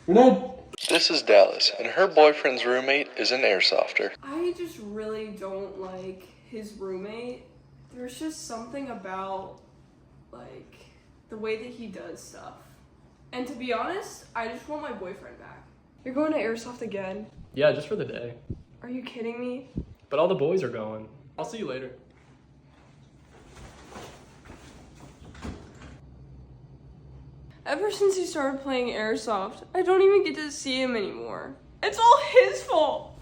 This is Dallas, and her boyfriend's roommate is an airsofter. I just really don't like his roommate. There's just something about, like, the way that he does stuff. And to be honest, I just want my boyfriend back. You're going to Airsoft again? Yeah, just for the day. Are you kidding me? But all the boys are going. I'll see you later. Ever since he started playing Airsoft, I don't even get to see him anymore. It's all his fault.